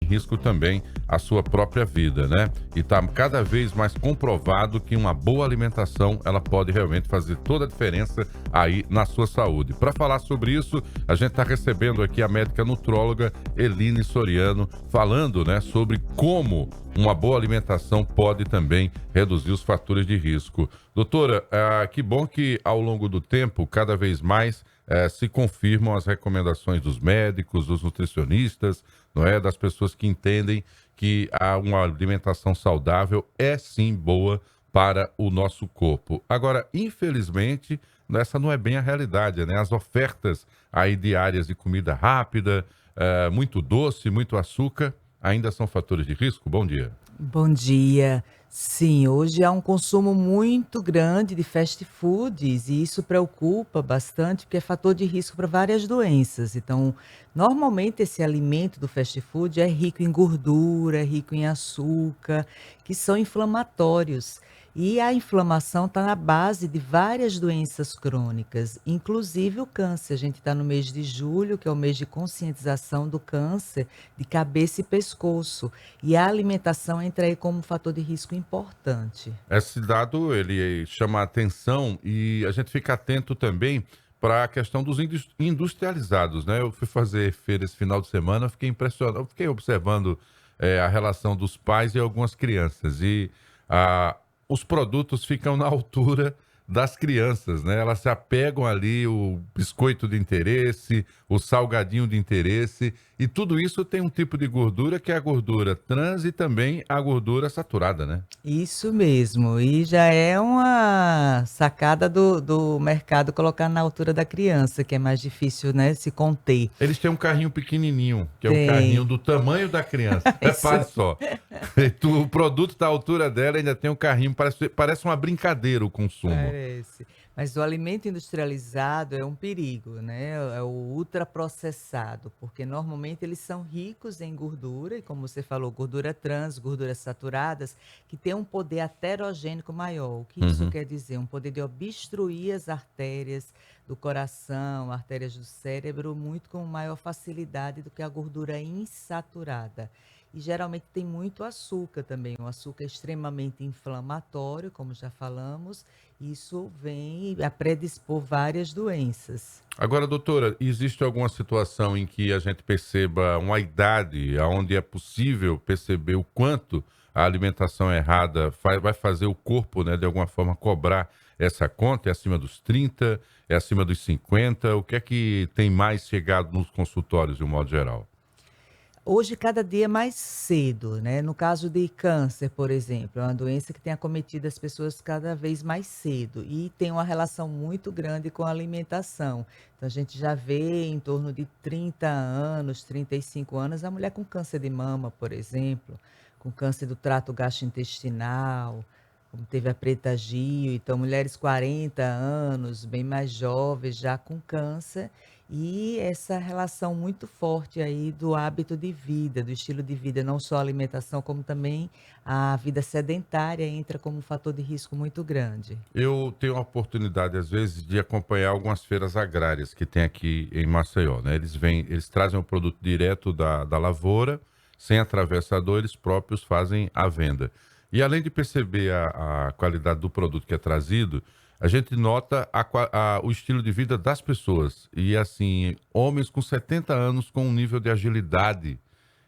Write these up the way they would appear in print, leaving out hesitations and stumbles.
risco também a sua própria vida, né? E está cada vez mais comprovado que uma boa alimentação, ela pode realmente fazer toda a diferença aí na sua saúde. Para falar sobre isso, a gente está recebendo aqui a médica nutróloga Eline Soriano, falando, né, sobre como uma boa alimentação pode também reduzir os fatores de risco. Doutora, que bom que ao longo do tempo, cada vez mais se confirmam as recomendações dos médicos, dos nutricionistas, não é? Das pessoas que entendem que uma alimentação saudável é sim boa para o nosso corpo. Agora, infelizmente, essa não é bem a realidade, né? As ofertas aí diárias de comida rápida, muito doce, muito açúcar, ainda são fatores de risco? Bom dia. Bom dia. Sim, hoje há um consumo muito grande de fast foods e isso preocupa bastante, porque é fator de risco para várias doenças. Então, normalmente esse alimento do fast food é rico em gordura, é rico em açúcar, que são inflamatórios. E a inflamação está na base de várias doenças crônicas, inclusive o câncer. A gente está no mês de julho, que é o mês de conscientização do câncer de cabeça e pescoço. E a alimentação entra aí como um fator de risco importante. Esse dado, ele chama a atenção e a gente fica atento também para a questão dos industrializados, né? Eu fui fazer feira esse final de semana, fiquei impressionado, eu fiquei observando a relação dos pais e algumas crianças e ah, os produtos ficam na altura das crianças, né? Elas se apegam ali o biscoito de interesse, o salgadinho de interesse e tudo isso tem um tipo de gordura que é a gordura trans e também a gordura saturada, né? Isso mesmo, e já é uma sacada do mercado colocar na altura da criança, que é mais difícil, né, se conter. Eles têm um carrinho pequenininho, que é um carrinho Tem, do tamanho da criança. isso Repare só. O produto da altura dela ainda tem um carrinho, parece uma brincadeira o consumo. parece. Mas o alimento industrializado é um perigo, né, é o ultraprocessado, porque normalmente eles são ricos em gordura e, como você falou, gordura trans, gorduras saturadas, que têm um poder aterogênico maior. O que isso Uhum. quer dizer? Um poder de obstruir as artérias do coração, artérias do cérebro, muito com maior facilidade do que a gordura insaturada. E geralmente tem muito açúcar também. O açúcar é extremamente inflamatório, como já falamos, isso vem a predispor várias doenças. Agora, doutora, existe alguma situação em que a gente perceba uma idade onde é possível perceber o quanto a alimentação errada vai fazer o corpo, né, de alguma forma cobrar essa conta? É acima dos 30? É acima dos 50? O que é que tem mais chegado nos consultórios, de um modo geral? Hoje, cada dia mais cedo, né? No caso de câncer, por exemplo, é uma doença que tem acometido as pessoas cada vez mais cedo e tem uma relação muito grande com a alimentação. Então, a gente já vê em torno de 30 anos, 35 anos, a mulher com câncer de mama, por exemplo, com câncer do trato gastrointestinal, como teve a Preta Gil. Então, mulheres 40 anos, bem mais jovens, já com câncer. E essa relação muito forte aí do hábito de vida, do estilo de vida, não só a alimentação, como também a vida sedentária entra como um fator de risco muito grande. Eu tenho a oportunidade, às vezes, de acompanhar algumas feiras agrárias que tem aqui em Maceió, né? Eles trazem o produto direto da lavoura, sem atravessador, eles próprios fazem a venda. E além de perceber a qualidade do produto que é trazido, a gente nota o estilo de vida das pessoas. E assim, homens com 70 anos com um nível de agilidade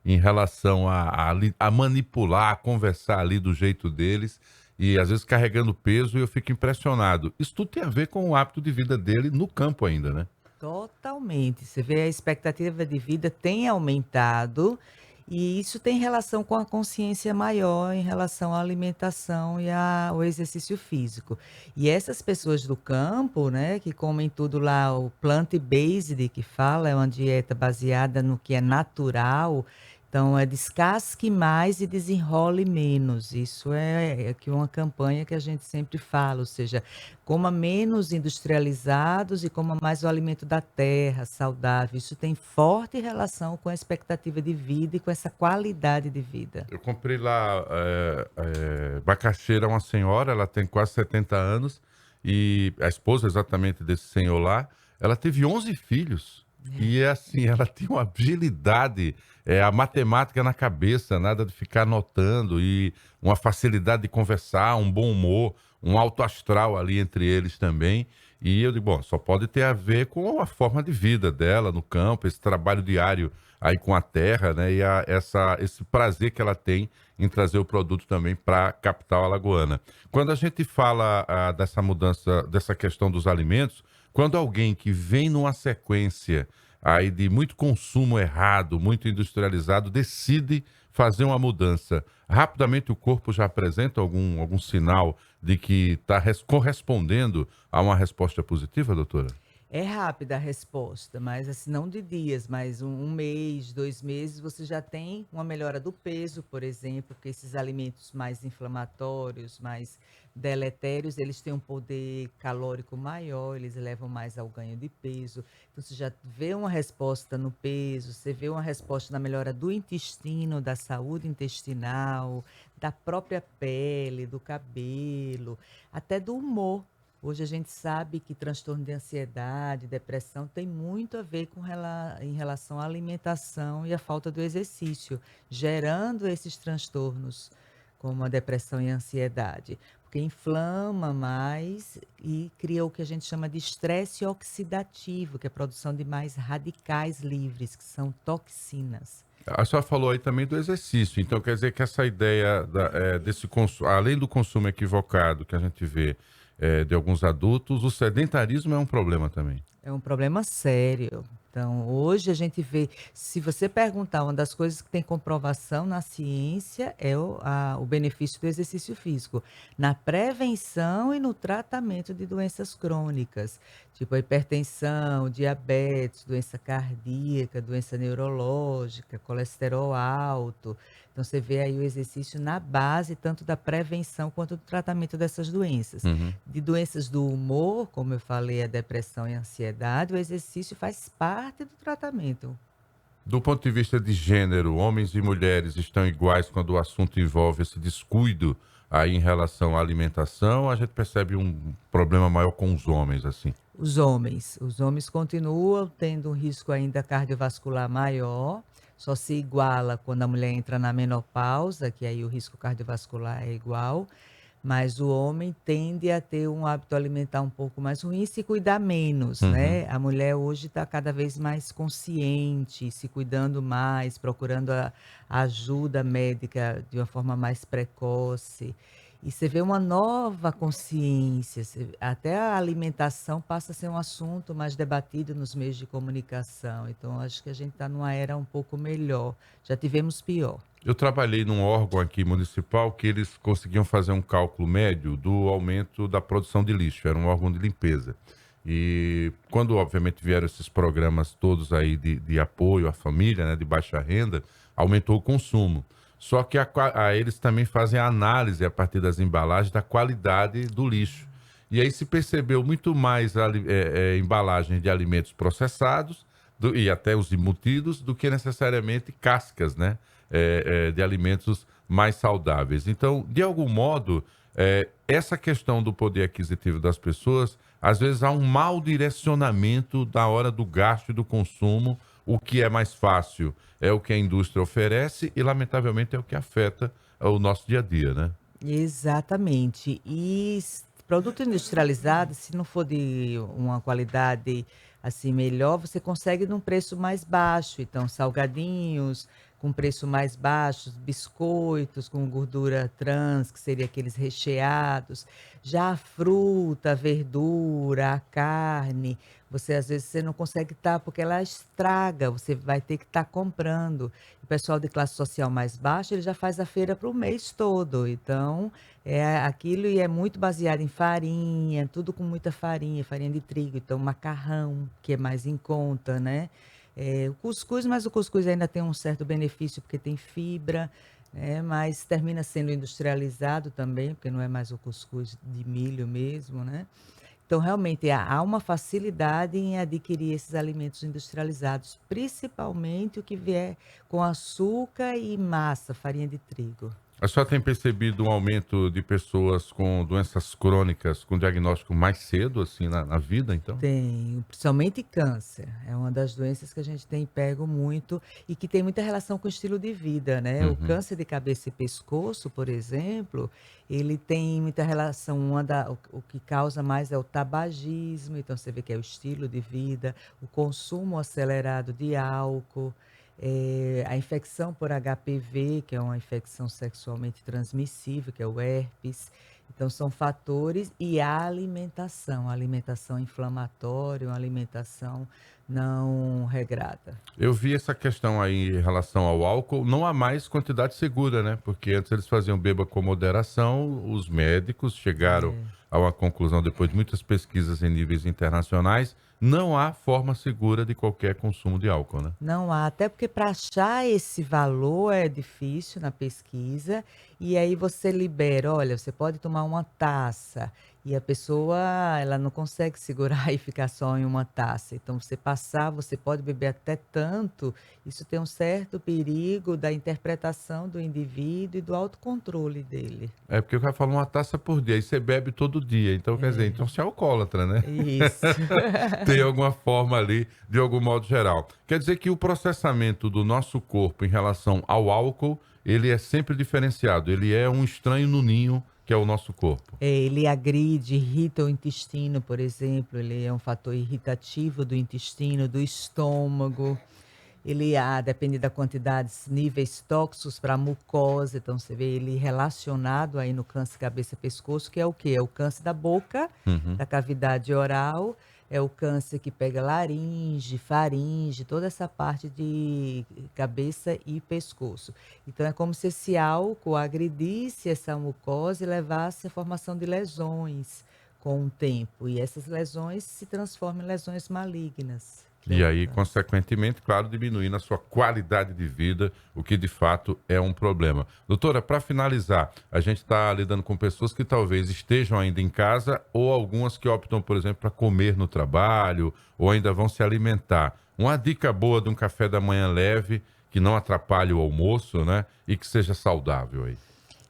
em relação a manipular, a conversar ali do jeito deles e às vezes carregando peso e eu fico impressionado. Isso tudo tem a ver com o hábito de vida dele no campo ainda, né? Totalmente. Você vê a expectativa de vida tem aumentado e isso tem relação com a consciência maior em relação à alimentação e ao exercício físico. E essas pessoas do campo, né, que comem tudo lá, o plant-based que fala, é uma dieta baseada no que é natural. Então, é descasque mais e desenrole menos. Isso é aqui uma campanha que a gente sempre fala, ou seja, coma menos industrializados e coma mais o alimento da terra, saudável. Isso tem forte relação com a expectativa de vida e com essa qualidade de vida. Eu comprei lá macaxeira, uma senhora, ela tem quase 70 anos, e a esposa exatamente desse senhor lá, ela teve 11 filhos. E é assim, ela tem uma agilidade, a matemática na cabeça, nada de ficar anotando e uma facilidade de conversar, um bom humor, um alto astral ali entre eles também. E eu digo, bom, só pode ter a ver com a forma de vida dela no campo, esse trabalho diário aí com a terra, né? E esse prazer que ela tem em trazer o produto também para a capital alagoana. Quando a gente fala dessa mudança, dessa questão dos alimentos, quando alguém que vem numa sequência aí de muito consumo errado, muito industrializado, decide fazer uma mudança, rapidamente o corpo já apresenta algum sinal de que está correspondendo a uma resposta positiva, doutora? É rápida a resposta, mas assim, não de dias, mas um mês, 2 meses, você já tem uma melhora do peso, por exemplo, porque esses alimentos mais inflamatórios, mais deletérios, eles têm um poder calórico maior, eles levam mais ao ganho de peso. Então você já vê uma resposta no peso, você vê uma resposta na melhora do intestino, da saúde intestinal, da própria pele, do cabelo, até do humor. Hoje a gente sabe que transtorno de ansiedade, depressão tem muito a ver com em relação à alimentação e à falta do exercício, gerando esses transtornos, como a depressão e a ansiedade, porque inflama mais e cria o que a gente chama de estresse oxidativo, que é a produção de mais radicais livres, que são toxinas. A senhora falou aí também do exercício, então quer dizer que essa ideia desse consumo, além do consumo equivocado que a gente vê de alguns adultos, o sedentarismo é um problema também. É um problema sério. Então, hoje a gente vê, se você perguntar, uma das coisas que tem comprovação na ciência é o benefício do exercício físico, na prevenção e no tratamento de doenças crônicas, tipo a hipertensão, diabetes, doença cardíaca, doença neurológica, colesterol alto. Então, você vê aí o exercício na base tanto da prevenção quanto do tratamento dessas doenças. Uhum. De doenças do humor, como eu falei, a depressão e a ansiedade, o exercício faz parte do tratamento. Do ponto de vista de gênero, homens e mulheres estão iguais quando o assunto envolve esse descuido aí em relação à alimentação, a gente percebe um problema maior com os homens, assim. Os homens continuam tendo um risco ainda cardiovascular maior, só se iguala quando a mulher entra na menopausa, que aí o risco cardiovascular é igual. Mas o homem tende a ter um hábito alimentar um pouco mais ruim e se cuidar menos, Uhum. né. A mulher hoje está cada vez mais consciente, se cuidando mais, procurando a ajuda médica de uma forma mais precoce. E você vê uma nova consciência, até a alimentação passa a ser um assunto mais debatido nos meios de comunicação. Então acho que a gente está numa era um pouco melhor. Já tivemos pior. Eu trabalhei num órgão aqui municipal que eles conseguiam fazer um cálculo médio do aumento da produção de lixo, era um órgão de limpeza. E quando, obviamente, vieram esses programas todos aí de apoio à família, né, de baixa renda, aumentou o consumo. Só que eles também fazem a análise a partir das embalagens da qualidade do lixo. E aí se percebeu muito mais embalagem de alimentos processados e até os embutidos do que necessariamente cascas, né? De alimentos mais saudáveis. Então, de algum modo, essa questão do poder aquisitivo das pessoas, às vezes há um mau direcionamento da hora do gasto e do consumo. O que é mais fácil é o que a indústria oferece e, lamentavelmente, é o que afeta o nosso dia a dia, né? Exatamente. E produto industrializado, se não for de uma qualidade, assim, melhor, você consegue num preço mais baixo. Então, salgadinhos com preço mais baixo, biscoitos com gordura trans, que seria aqueles recheados. Já a fruta, a verdura, a carne, você às vezes você não consegue estar porque ela estraga, você vai ter que estar comprando. O pessoal de classe social mais baixa, ele já faz a feira para o mês todo, então, é aquilo e é muito baseado em farinha, tudo com muita farinha, farinha de trigo, então macarrão, que é mais em conta, né. O cuscuz, mas o cuscuz ainda tem um certo benefício, porque tem fibra, mas termina sendo industrializado também, porque não é mais o cuscuz de milho mesmo, né. Então, realmente, há uma facilidade em adquirir esses alimentos industrializados, principalmente o que vier com açúcar e massa, farinha de trigo. A senhora tem percebido um aumento de pessoas com doenças crônicas com diagnóstico mais cedo, assim, na vida, então? Tem, principalmente câncer. É uma das doenças que a gente tem pego muito e que tem muita relação com o estilo de vida, né. O Uhum. câncer de cabeça e pescoço, por exemplo, ele tem muita relação, uma da o que causa mais é o tabagismo, então você vê que é o estilo de vida, o consumo acelerado de álcool, a infecção por HPV, que é uma infecção sexualmente transmissível, que é o herpes. Então são fatores e a alimentação inflamatória, uma alimentação não regrada. Eu vi essa questão aí em relação ao álcool, não há mais quantidade segura, né, porque antes eles faziam beba com moderação, os médicos chegaram É. a uma conclusão depois de muitas pesquisas em níveis internacionais, não há forma segura de qualquer consumo de álcool, né. Não há, até porque para achar esse valor é difícil na pesquisa, e aí você libera: "Olha, você pode tomar uma taça", e a pessoa, ela não consegue segurar e ficar só em uma taça. Então você pode beber até tanto, isso tem um certo perigo da interpretação do indivíduo e do autocontrole dele. É, porque o cara fala uma taça por dia, aí você bebe todo dia, então quer dizer, É, então você é alcoólatra, né. isso. Tem alguma forma ali, de algum modo geral. Quer dizer que o processamento do nosso corpo em relação ao álcool, ele é sempre diferenciado, ele é um estranho no ninho, que é o nosso corpo. Ele agride, irrita o intestino, por exemplo, ele é um fator irritativo do intestino, do estômago. Ele depende da quantidade, níveis tóxicos para a mucosa, então você vê ele relacionado aí no câncer cabeça-pescoço, que é o quê? É o câncer da boca, Uhum. da cavidade oral, é o câncer que pega laringe, faringe, toda essa parte de cabeça e pescoço. Então é como se esse álcool agredisse essa mucosa e levasse à formação de lesões com o tempo, e essas lesões se transformam em lesões malignas, que é E o aí, câncer. consequentemente, claro, diminuindo a sua qualidade de vida, o que de fato é um problema. Doutora, para finalizar, a gente está lidando com pessoas que talvez estejam ainda em casa ou algumas que optam, por exemplo, para comer no trabalho ou ainda vão se alimentar. Uma dica boa de um café da manhã leve, que não atrapalhe o almoço, né? E que seja saudável aí.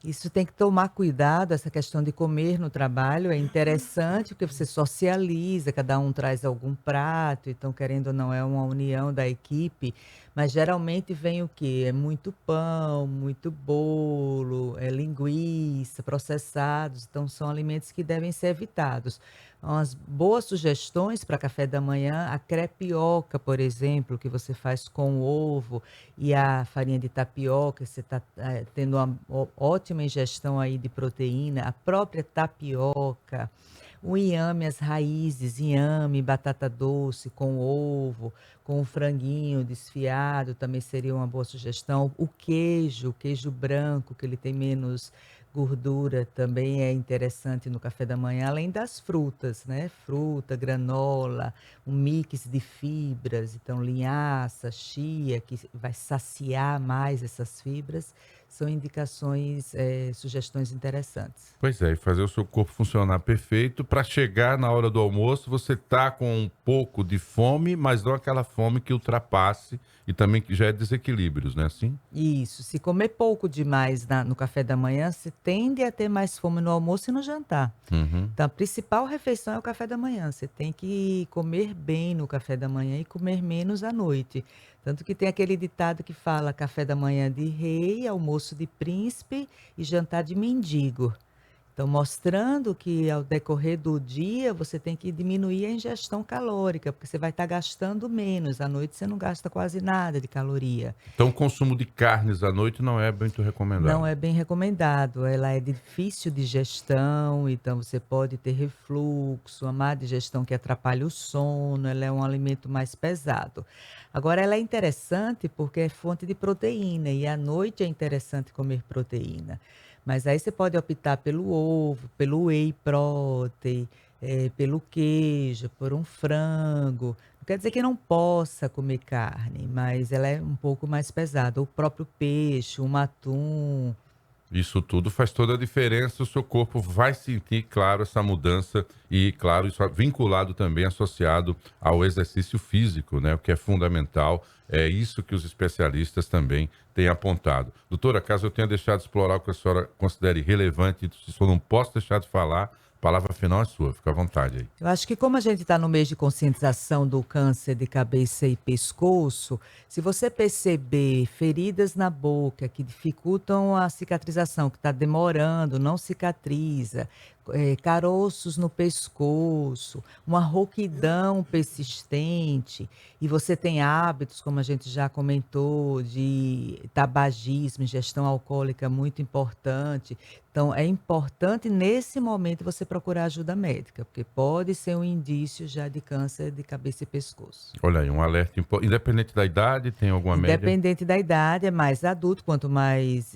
Isso tem que tomar cuidado, essa questão de comer no trabalho é interessante, porque você socializa, cada um traz algum prato, então querendo ou não é uma união da equipe, mas geralmente vem o quê? É muito pão, muito bolo, é linguiça, processados, então são alimentos que devem ser evitados. Umas boas sugestões para café da manhã, a crepioca, por exemplo, que você faz com ovo, e a farinha de tapioca, você está tendo uma ótima ingestão aí de proteína, a própria tapioca, o inhame, as raízes, inhame, batata doce com ovo, com um franguinho desfiado, também seria uma boa sugestão. O queijo branco, que ele tem menos gordura, também é interessante no café da manhã, além das frutas, né? Fruta, granola, um mix de fibras, então linhaça, chia, que vai saciar mais essas fibras, são indicações, sugestões interessantes. Pois é, e fazer o seu corpo funcionar perfeito para chegar na hora do almoço, você tá com um pouco de fome, mas não aquela fome que ultrapasse e também que gere desequilíbrios, né, assim? Isso, se comer pouco demais no café da manhã, você tende a ter mais fome no almoço e no jantar. Uhum. Então a principal refeição é o café da manhã, você tem que comer bem no café da manhã e comer menos à noite. Tanto que tem aquele ditado que fala: "Café da manhã de rei, almoço de príncipe e jantar de mendigo". Então, mostrando que ao decorrer do dia você tem que diminuir a ingestão calórica, porque você vai estar gastando menos, à noite você não gasta quase nada de caloria. Então o consumo de carnes à noite não é muito Não recomendado. é bem recomendado, ela é difícil de digestão, então você pode ter refluxo, uma má digestão que atrapalha o sono, ela é um alimento mais pesado. Agora ela é interessante porque é fonte de proteína e à noite é interessante comer proteína. Mas aí você pode optar pelo ovo, pelo whey protein, pelo queijo, por um frango. Não quer dizer que não possa comer carne, mas ela é um pouco mais pesada. O próprio peixe, um atum. Isso tudo faz toda a diferença, o seu corpo vai sentir, claro, essa mudança e, claro, isso é vinculado também, associado ao exercício físico, né? O que é fundamental, é isso que os especialistas também têm apontado. Doutora, caso eu tenha deixado de explorar o que a senhora considere relevante, se eu não posso deixar de falar, a palavra final é sua, fica à vontade aí. Eu acho que como a gente está no mês de conscientização do câncer de cabeça e pescoço, se você perceber feridas na boca que dificultam a cicatrização, que está demorando, não cicatriza, caroços no pescoço, uma rouquidão persistente, e você tem hábitos, como a gente já comentou, de tabagismo, ingestão alcoólica muito importante. Então, é importante nesse momento você procurar ajuda médica, porque pode ser um indício já de câncer de cabeça e pescoço. Olha aí, um alerta independente da idade, tem alguma média? Independente da idade, é mais adulto, quanto mais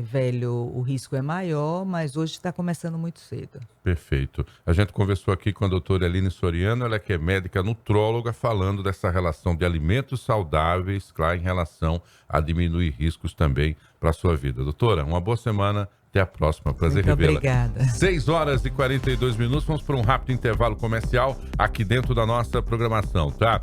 velho o risco é maior, mas hoje está começando muito cedo. Perfeito. A gente conversou aqui com a doutora Eline Soriano, ela que é médica nutróloga, falando dessa relação de alimentos saudáveis, claro, em relação a diminuir riscos também para a sua vida. Doutora, uma boa semana, até a próxima. Prazer Muito revê-la. obrigada. 6 horas e 42 minutos, vamos para um rápido intervalo comercial aqui dentro da nossa programação, tá?